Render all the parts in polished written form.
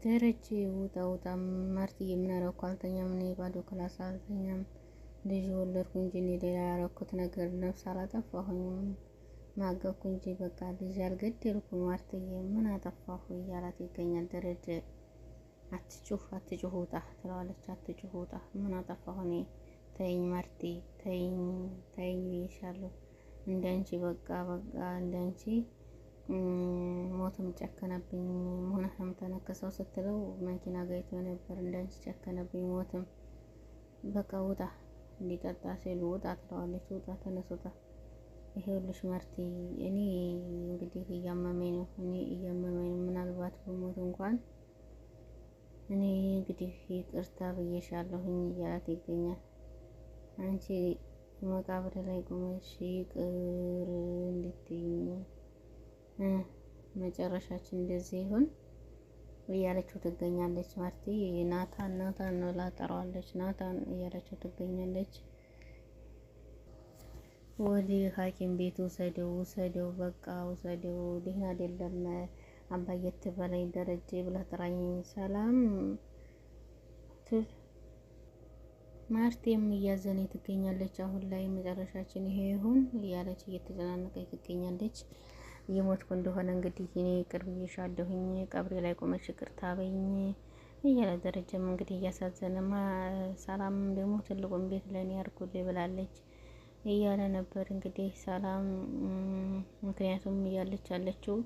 ደረጀ ውጣ ውጣ ማርትዬ ምን አደረኩ አልተኛም እኔ ባዶ ክላስ አልተኛም ልጅ ወለድኩ እንጂ እኔ ሌላ ያረኩት ነገር ነፍስ አላጠፋሁኝም ማገኩ እንጂ በቃ ልጅ አልገደልኩም ማርትዬ ምን አጠፋሁ እያላት ይገኛል ደረጀ አትጩህ ውጣ ትለዋለች አትጩህ ውጣ ምን አጠፋሁ እኔ ተይኝ ማርቲ ተይኝ ብዬሻለሁ እንዳንቺ በቃ እንዳንቺ ሞትም ጨከነብኝ ሆነህም ተነከሰው ስትለው መኪና ጋይቶ ነበር እንዳንቺ ጨከነብኝ ሞትም በቃ ውጣ እንዲጠጣ ሲሉ ውጣ ትለዋለች ውጣ ተነስ ውጣ ይሄውልሽ ማርቲ እኔ እንግዲህ እያመመኝ ነው ምናልባት በሞት እንኳን እኔ እንግዲህ ይቅርታ ብዬሻለሁኝ እያላት ይገኛል አንቺ መቃብር ላይ ቆመሽ ይቅር እንድትይኝ መጨረሻችን እንደዚህ ይሁን እያለችው ትገኛለች ማርቲ ናታን ነው ላጠራዋለች ናታን እያለችው ትገኛለች ወደ ሐኪም ቤት ውሰደው በቃ ውሰደው ደህና አይደለም አባዬ ትበለኝ ደረጀ ብለህ ጥራኝ ሰላም ማርቲም እያዘነ ትገኛለች አሁን ላይ መጨረሻችን ይሄ ይሁን እያለች እየተጨናነቀች ትገኛለች የሞትኩ እንደሆነ እንግዲህ እኔ ቅርብ ይሻለሁኝ ቀብሬ ላይ ቆመሽ ይቅርታ በይኝ እያለ ደረጀም እንግዲህ እያሳዘነማ ሰላም ደግሞ ትልቁን ቤት ለኔ አርጉልኝ ብላለች እያለ ነበር እንግዲህ ሰላም ምክንያቱም እያለች ያለችው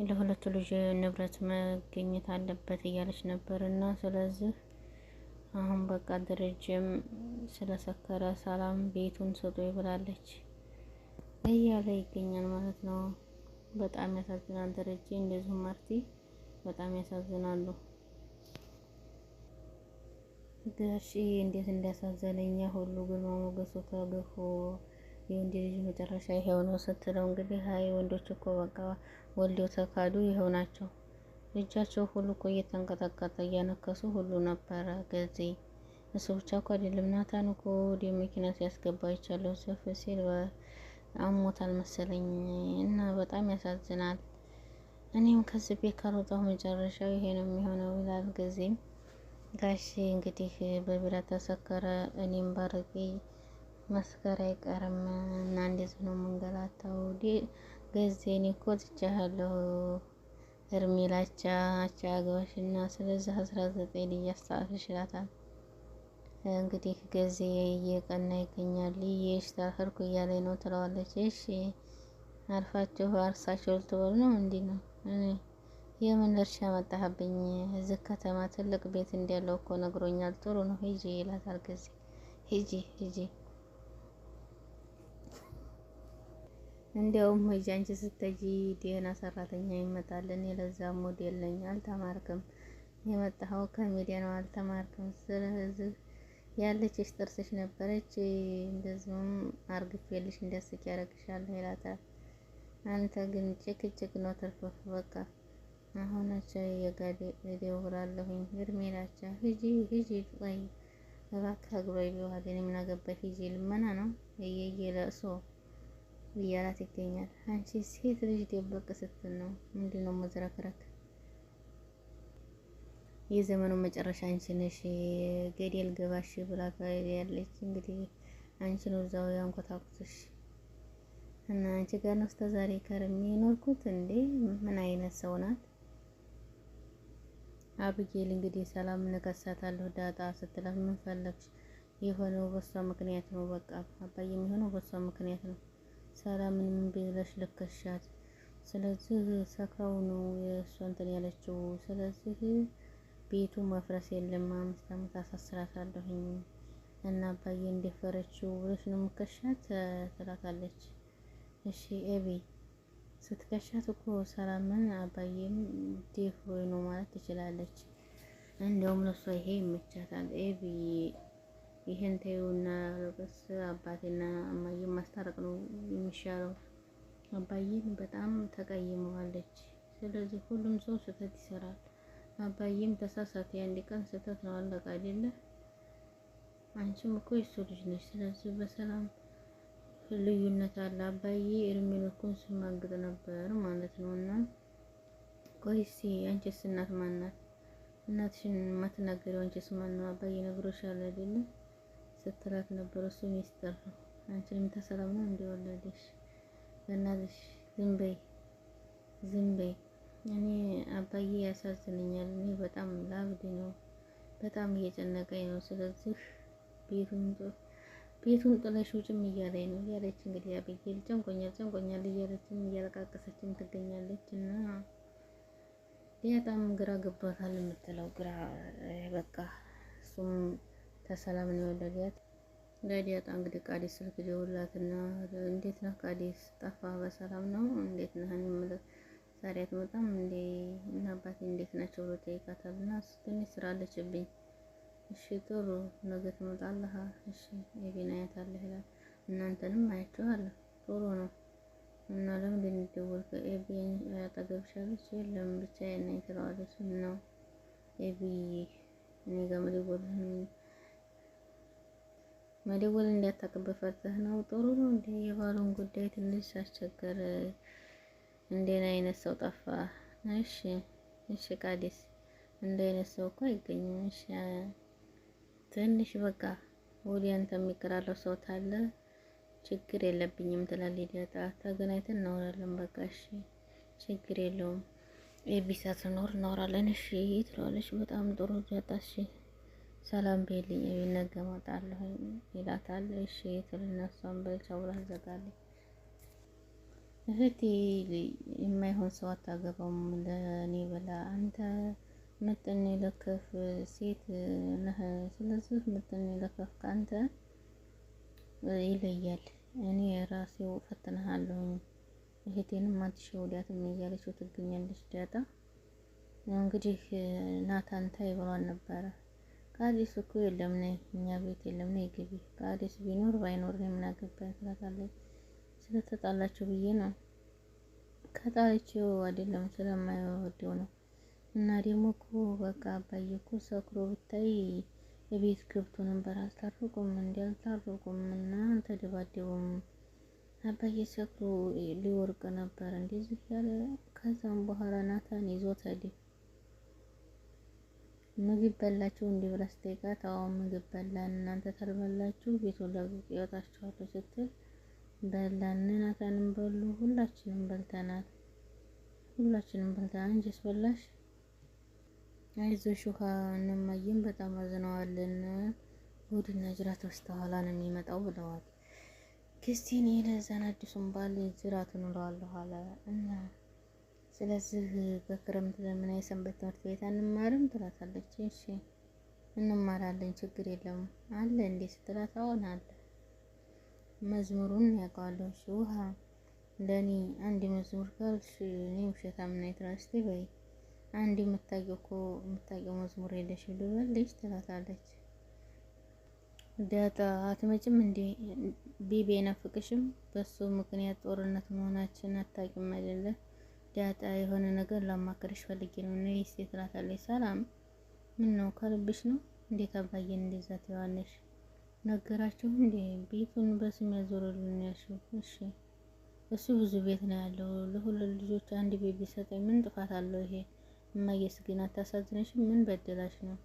ለሁለቱ ልጅ ንብረት መገኘት አለበት እያለች ነበርና ስለዚህ አሁን በቃ ደረጀም ስለሰከረ ሰላም ቤቱን ሰጡ ይብላለች እያለ ይገኛል ማለት ነው። በጣም ያሳዝናል ደረጀ እንደዚሁ ማርቲ በጣም ያሳዝናሉ። ጋሺ እንዴት እንዳሳዘነኛ ሁሉ ግን ሞገሱ ተገፎ የወንድ ልጅ መጨረሻ ይሄው ነው ስትለው እንግዲህ አይ ወንዶች እኮ በቃ ወልደው ተካዱ ይሄው ናቸው። ልጃቸው ሁሉ እኮ እየተንቀጠቀጠ እያነከሱ ሁሉ ነበረ ገዜ እሱ ብቻ እኮ አይደለም ናታን እኮ ወደ መኪና ሲያስገባ ይቻለው ሰፍ ሲል አሞታል መሰለኝ እና በጣም ያሳዝናል። እኔም ከዚህ ቤት ካልወጣሁ መጨረሻው ይሄ ነው የሚሆነው ይላል ገዜም ጋሼ እንግዲህ በቢራ ተሰከረ እኔም ባረቄ መስከረ አይቀርም እና እንዴት ነው መንገላታው ገዜኔ እኮ ትቻለሁ እርሚላቻ አቻግባሽና ስለዚህ 19 ልጅ ያስተዋልሽ ይላታል። እንግዲህ ገዜ እየቀና ይገኛል እየሽታርኩ እያለ ነው ትለዋለች። እሺ አርፋችሁ አርሳችሁ ልትበሉ ነው እንዴ ነው የምን እርሻ መጣህብኝ እዚህ ከተማ ትልቅ ቤት እንዳለው እኮ ነግሮኛል ጥሩ ነው ሂጂ ይላታል ገዜ ሂጂ እንደውም ሂጂ አንቺ ስትሄጂ ደህና ሰራተኛ ይመጣል እኔ ለዛ ሞዴል ነኝ አልተማርክም የመጣኸው ከሚዲያ ነው አልተማርክም ስለዚህ ያለችሽ ጥርስሽ ነበረች እንደዚሁም አርግፌልሽ እንደስቅ ያረግሻለሁ ይላታል። አንተ ግን ጭቅጭቅ ነው ተርፎፍ በቃ አሁናቸው የጋዴ እደውላለሁኝ እርሜላቸው ሂጂ ቆይ እባክህ አግባይ ቢዋል እኔ ምን አገባኝ ሂጂ ልመና ነው እየለእሶ እያላት ይገኛል። አንቺ ሴት ልጅ ደበቅ ስትል ነው ምንድነው መዝረክረክ የዘመኑ መጨረሻ አንቺ ነሽ ገደል ገባሽ ብላ ያለች እንግዲህ አንቺ ነው እዛው ያንቆታቁትሽ እና አንቺ ጋር ነው ዛሬ ከርሜ የኖርኩት እንዴ ምን አይነት ሰው ናት? አብጌል እንግዲህ ሰላም ነከሳታለሁ ዳጣ ስትላት ምን ፈለግሽ? የሆነው በሷ ምክንያት ነው በቃ አባዬ የሚሆነው በሷ ምክንያት ነው። ሰላምን ምን ብለሽ ልከሻት? ስለዚህ ሰካው ነው የሷ እንትን ያለችው ስለዚህ ቤቱ መፍረስ የለም 5 አመት አሳስራታለሁኝ እና አባዬ እንደፈረችው ብለሽ ነው የምከሻት ትላታለች። እሺ ኤቢ ስትከሻት እኮ ሰላምን አባዬም ዴፍ ወይ ነው ማለት ትችላለች። እንደውም ለሷ ይሄ ይመቻታል። ኤቢ ይሄን ተይውና በስ አባቴና እማዬ ማስታረቅ ነው የሚሻለው። አባዬን በጣም ተቀይመዋለች። ስለዚህ ሁሉም ሰው ስህተት ይሰራል። አባዬም ተሳሳተ አንድ ቀን ስህተት ነው አለቀ አይደለ? አንቺም እኮ የሱ ልጅ ነሽ። ስለዚህ በሰላም ልዩነት አለ። አባዬ እርሜልኩን ስማግጥ ነበር ማለት ነውና ቆይሲ አንቺስ እናት ማን ናት? እናትሽን የማትናገሪው አንቺስ ማን ነው? አባዬ ነግሮሻል አይደለ ስትላት ነበር። እሱ ሚስጥር ነው። አንቺንም ተሰላም ነው እንደወለደሽ። በእናትሽ ዝም በይ ዝም በይ። እኔ አባዬ ያሳዝነኛል። እኔ በጣም ላብድ ነው። በጣም እየጨነቀኝ ነው። ስለዚህ ቤቱን ጥለሽ ውጭም እያለኝ ነው እያለች እንግዲህ አቤጌል ጨንቆኛል እያለችም እያለቃቀሰችም ትገኛለች። እና በጣም ግራ ገብቷታል የምትለው ግራ በቃ እሱም ተሰላም ነው የወለዳት። ለዲያጣ እንግዲህ ቃዲስ ስልክ ደውላትና እንዴት ነህ ቃዲስ? ጠፋ በሰላም ነው እንዴት ነህ? ዛሬ አትመጣም እንዴ? እና አባቴ እንዴት ናቸው ብሎ ጠይቃታል። እና ትንሽ ስራ አለችብኝ። እሺ ጥሩ ነገ ትመጣለህ? እሺ ኤቢን አያታለህ ይላል። እናንተንም አያችኋለሁ ጥሩ ነው። እና ለምንድን ነው የደወልከው? ኤቢ አጠገብሻለች? የለም ብቻዬን ነኝ ትለዋለች። ነው ኤቢ እኔ ጋር መደወል እንዲያታቅብህ ፈርተህ ነው? ጥሩ ነው እንዴ? የባሉን ጉዳይ ትንሽ አስቸገረ። እንደኔ አይነት ሰው ጠፋ። እሺ ቃዲስ እንደ አይነት ሰው እኮ አይገኝም። እሺ ትንሽ በቃ ወዲያ አንተ የሚቀራረብ ሰው ታለ ችግር የለብኝም ትላለች ዲያጣ። ተገናኝተን እናወራለን በቃ እሺ ችግር የለውም። ኤቢሳ ትኖር እናወራለን እሺ ትለዋለች። በጣም ጥሩ ዲያጣ እሺ ሰላም በይልኝ ነገ እመጣለሁ ይላታል። እሺ ትልና እሷም በልቻው ብላ ትዘጋለች። እህቴ የማይሆን ሰው አታገባም ለኔ ብላ አንተ ምጥን ለከፍ ሴት ነህ። ስለዚህ ምጥን ለከፍ ካንተ ይለያል። እኔ ራሴው ፈትነሃለሁ። እህቴንም አትሸውዳትም እያለችው ትገኛለች ዳጣ። እንግዲህ ናታን ታይ ብሏን ነበረ። ቃዲስ እኮ የለም ነይ እኛ ቤት የለም ነይ ግቢ። ቃዲስ ቢኖር ባይኖር ምን አገባኝ ትላታለች። ስለተጣላችሁ ብዬ ነው። ከጣለችው አይደለም ስለማይወደው ነው። እና ደግሞ እኮ በቃ አባዬ እኮ ሰክሮ ብታይ የቤት ገብቶ ነበር። አልታረቁም አልታረቁም እና አልተደባደቡም። አባዬ ሰክሮ ሊወርቅ ነበር እንደዚህ ያለ። ከዛም በኋላ ናታን ይዞት ሄደ። ምግብ በላችሁ እንዲህ ብላ ስትጠይቃት አዎ ምግብ በላን፣ እናንተ ካልበላችሁ ቤቱን ለቅቄ እወጣችኋለሁ ስትል በላን። ናታንም በሉ። ሁላችንም በልተናል። አንቺስ በላሽ? አይዞሽ ውሃ እነማዬም በጣም አዝነዋልን። እሑድና ጅራት በስተኋላ ነው የሚመጣው ብለዋል። ክርስቲን ለዛን አዲሱን ባል ጅራቱን እለዋለሁ አለ እና ስለዚህ በክረምት ለምን የሰንበት ትምህርት ቤት አንማርም ትላታለች። እሺ እንማራለን ችግር የለም አለ እንዴ ስትላት አዎን አለ። መዝሙሩን ያውቃለሁ። እሺ ውሃ ለኔ አንድ መዝሙር ካልሽ እኔ ውሸታም ነኝ ትላለች። በይ አንድ የምታውቂው መዝሙር የለሽ ልበልሽ ትላታለች። ዳጣ አትመጭም እንዴ? ቢቢ አይናፍቅሽም? በሱ ምክንያት ጦርነት መሆናችን አታውቂም አይደለ? ዳጣ የሆነ ነገር ላማክርሽ ፈልጌ ነው ነይ እስኪ ትላታለች። ሰላም ምን ነው ከልብሽ ነው? እንዴት አባዬን እንደዛ ትይዋለሽ? ነገራችሁ እንዴ? ቤቱን በስም ያዞርልን ያልሽው? እሺ እሱ ብዙ ቤት ነው ያለው። ለሁለት ልጆች አንድ ቤት ቢሰጠኝ ምን ጥፋት አለው? ይሄ እማዬስ ግን አታሳዝነሽም? ምን በደላሽ ነው?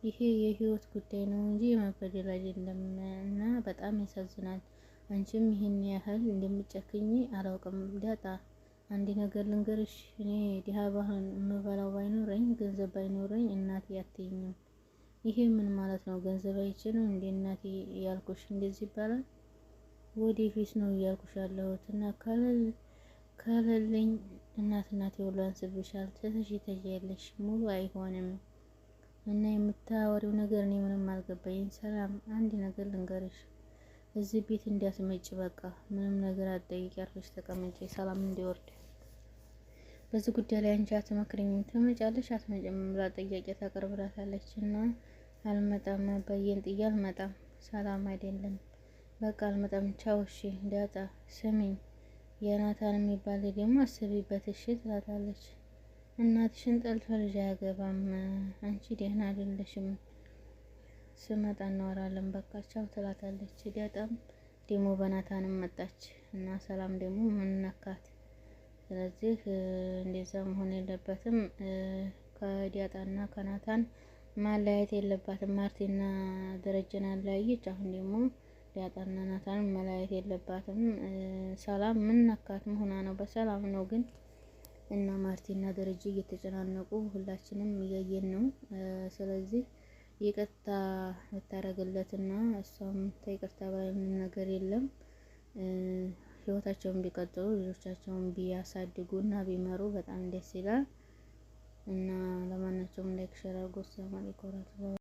ይሄ የህይወት ጉዳይ ነው እንጂ የመበደል አይደለም እና በጣም ያሳዝናል። አንቺም ይሄን ያህል እንደምጨክኝ አላውቅም። ዳጣ አንድ ነገር ልንገርሽ፣ እኔ ድሃ ባህን የምበላው ባይኖረኝ ገንዘብ ባይኖረኝ እናቴ አትይኝም። ይሄ ምን ማለት ነው? ገንዘብ አይችልም እንዴ እናቴ ያልኩሽ እንደዚህ ይባላል? ወደፊት ነው እያልኩሽ ያለሁት እና ከሌለኝ እናቴ ሁሉ አንስብሻል። ትተሽ ትሄጃለሽ ሙሉ አይሆንም እና የምታወሪው ነገር እኔ ምንም አልገባኝም። ሰላም አንድ ነገር ልንገርሽ፣ እዚህ ቤት እንዲያስመጭ በቃ ምንም ነገር አትጠይቂ፣ አርፈሽ ተቀመጪ። ሰላም እንዲወርድ በዚህ ጉዳይ ላይ አንቺ አትመክሪኝም? ትመጫለሽ አትመጭም ብላ ጥያቄ ታቀርብላታለች። እና አልመጣም አባዬን ጥዬ አልመጣም። ሰላም አይደለም በቃ አልመጣም ቻው። እሺ ዳጣ ስሚኝ፣ የናታን የሚባል ደግሞ አስቢበት እሺ ትላታለች። እናትሽን ጠልቶ ልጅ አያገባም። አንቺ ደህና አይደለሽም። ስመጣ እናወራለን በቃ ቻው ትላታለች። ዳጣም ደግሞ በናታንም መጣች እና ሰላም ደግሞ ምን ነካት? ስለዚህ እንደዛ መሆን የለበትም ከዲያጣና ከናታን ማለያየት የለባትም። ማርቲና ደረጀን አለያየች። አሁን ደግሞ ዲያጣና ናታን መለያየት የለባትም። ሰላም ምን ነካት? ሆና ነው በሰላም ነው ግን እና ማርቲና ደረጀ እየተጨናነቁ ሁላችንም እያየን ነው። ስለዚህ ይቅርታ ልታረግለትና እሷም ይቅርታ ባይ ምንም ነገር የለም። ህይወታቸውን ቢቀጥሉ ልጆቻቸውን ቢያሳድጉ እና ቢመሩ በጣም ደስ ይላል። እና ለማናቸውም ላይክ ሸር አድርጉ። ሰላም አለይኩም።